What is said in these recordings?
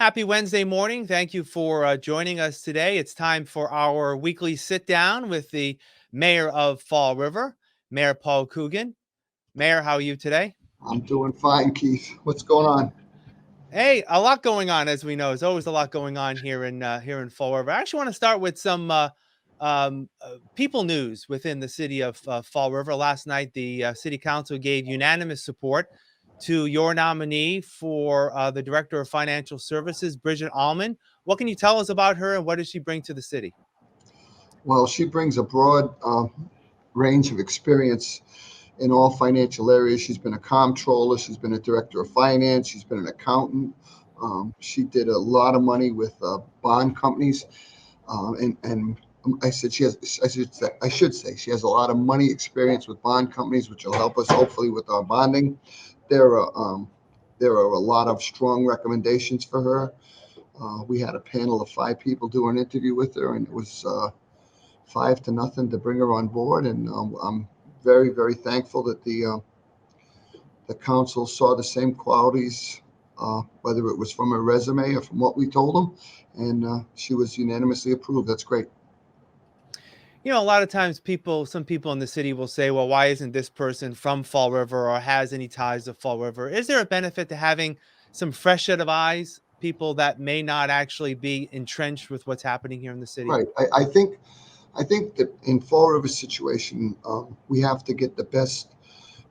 Happy Wednesday morning. Thank you for joining us today. It's time for our weekly sit down with the mayor of Fall River, Mayor Paul Coogan. Mayor, how are you today? I'm doing fine, Keith. What's going on? Hey, a lot going on, as we know. There's always a lot going on here in Fall River. I actually want to start with some people news within the city of Fall River. Last night, the city council gave unanimous support to your nominee for the director of financial services, Bridget Allman. What can you tell us about her, and what does she bring to the city? Well, she brings a broad range of experience in all financial areas. She's been a comptroller, she's been a director of finance, she's been an accountant. She did a lot of money with bond companies, and I said she has. I should say she has a lot of money experience with bond companies, which will help us hopefully with our bonding. There are there are a lot of strong recommendations for her. We had a panel of five people do an interview with her, and it was 5 to nothing to bring her on board. And I'm very, very thankful that the council saw the same qualities, whether it was from her resume or from what we told them, and she was unanimously approved. That's great. A lot of times some people in the city will say, well, why isn't this person from Fall River or has any ties to Fall River? Is there a benefit to having some fresh set of eyes, people that may not actually be entrenched with what's happening here in the city? Right. I think that in Fall River situation, we have to get the best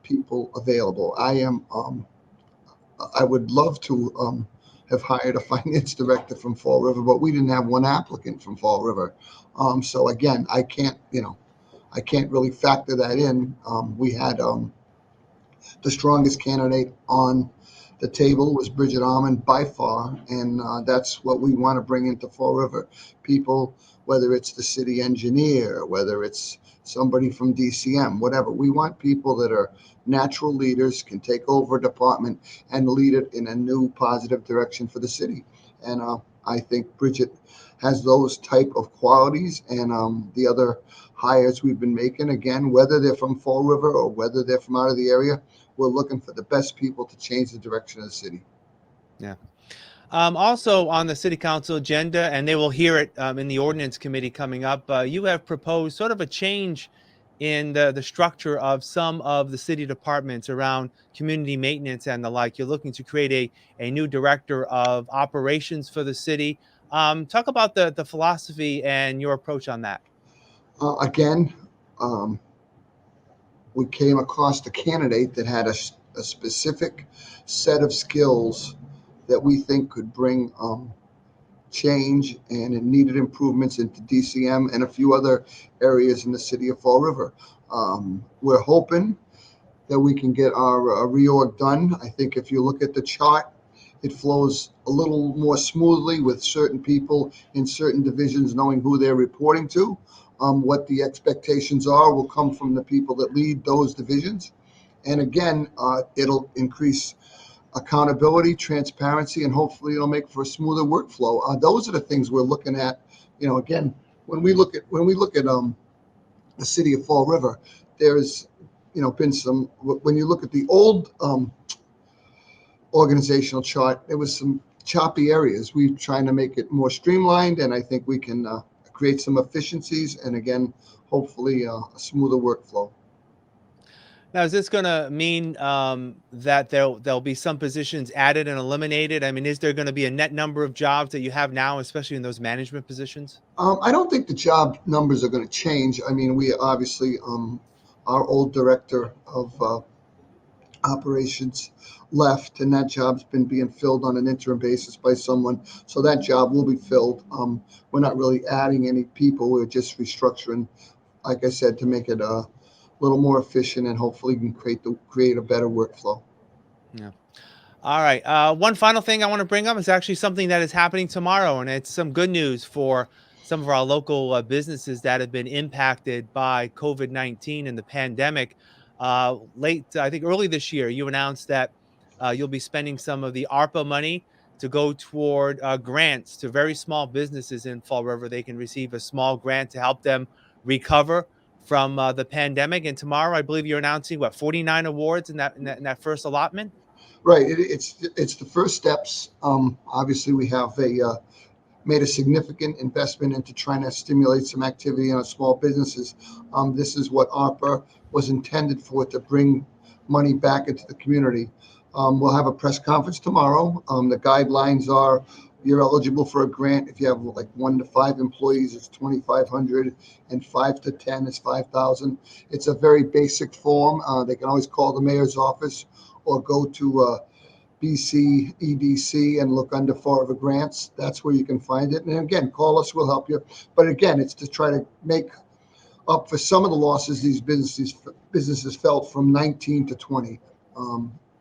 people available. I would love to have hired a finance director from Fall River, but we didn't have one applicant from Fall River. So again, I can't really factor that in. We had the strongest candidate on the table was Bridget Almond by far, and that's what we want to bring into Fall River. People, whether it's the city engineer, whether it's somebody from DCM, whatever. We want people that are natural leaders, can take over a department and lead it in a new positive direction for the city. And I think Bridget has those type of qualities, and the other hires we've been making, again, whether they're from Fall River or whether they're from out of the area, we're looking for the best people to change the direction of the city. Yeah. Also on the city council agenda, and they will hear it in the ordinance committee coming up, you have proposed sort of a change in the structure of some of the city departments around community maintenance and the like. You're looking to create a new director of operations for the city. Talk about the philosophy and your approach on that. Again, um, we came across a candidate that had a specific set of skills that we think could bring change and it needed improvements into DCM and a few other areas in the city of Fall River. We're hoping that we can get our reorg done. I think if you look at the chart, it flows a little more smoothly with certain people in certain divisions knowing who they're reporting to. What the expectations are will come from the people that lead those divisions. And again, it'll increase accountability, transparency, and hopefully it'll make for a smoother workflow. Those are the things we're looking at. Again, when we look at the city of Fall River, there's been some. When you look at the old organizational chart, there was some choppy areas. We're trying to make it more streamlined, and I think we can create some efficiencies and again, hopefully a smoother workflow. Now, is this going to mean that there'll be some positions added and eliminated? I mean, is there going to be a net number of jobs that you have now, especially in those management positions? I don't think the job numbers are going to change. I mean, we obviously, our old director of operations left, and that job's been being filled on an interim basis by someone. So that job will be filled. We're not really adding any people. We're just restructuring, like I said, to make it a little more efficient and hopefully can create a better workflow. Yeah. All right. One final thing I want to bring up is actually something that is happening tomorrow, and it's some good news for some of our local businesses that have been impacted by COVID-19 and the pandemic. I think early this year, you announced that you'll be spending some of the ARPA money to go toward grants to very small businesses in Fall River. They can receive a small grant to help them recover from the pandemic. And tomorrow, I believe you're announcing what 49 awards in that first allotment. Right. It's the first steps. Obviously, we have made a significant investment into trying to stimulate some activity in our small businesses. This is what ARPA was intended for, to bring money back into the community. We'll have a press conference tomorrow. The guidelines are you're eligible for a grant if you have like 1 to 5 employees, it's 2,500, and 5 to 10 is 5,000. It's a very basic form. They can always call the mayor's office or go to BC EDC and look under Forever Grants. That's where you can find it. And again, call us, we'll help you. But again, it's to try to make up for some of the losses these businesses felt from 19 to 20.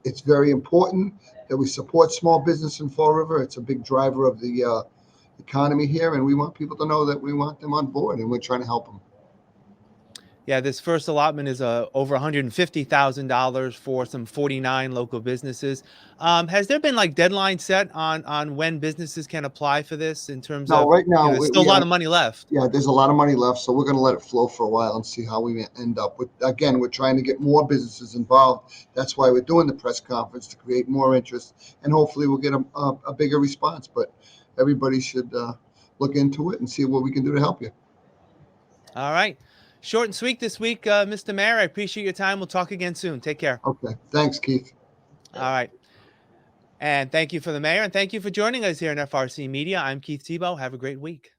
It's very important that we support small business in Fall River. It's a big driver of the economy here, and we want people to know that we want them on board, and we're trying to help them. Yeah, this first allotment is over $150,000 for some 49 local businesses. Has there been like deadline set on when businesses can apply for this in terms Now, of, right now, there's still a lot of money left. yeah, there's a lot of money left, so we're going to let it flow for a while and see how we end up. Again, we're trying to get more businesses involved. That's why we're doing the press conference, to create more interest, and hopefully we'll get a bigger response. But everybody should look into it and see what we can do to help you. All right. Short and sweet this week, Mr. Mayor. I appreciate your time. We'll talk again soon. Take care. Okay, thanks, Keith. All right. And thank you for the mayor, and thank you for joining us here in FRC Media. I'm Keith Tebow. Have a great week.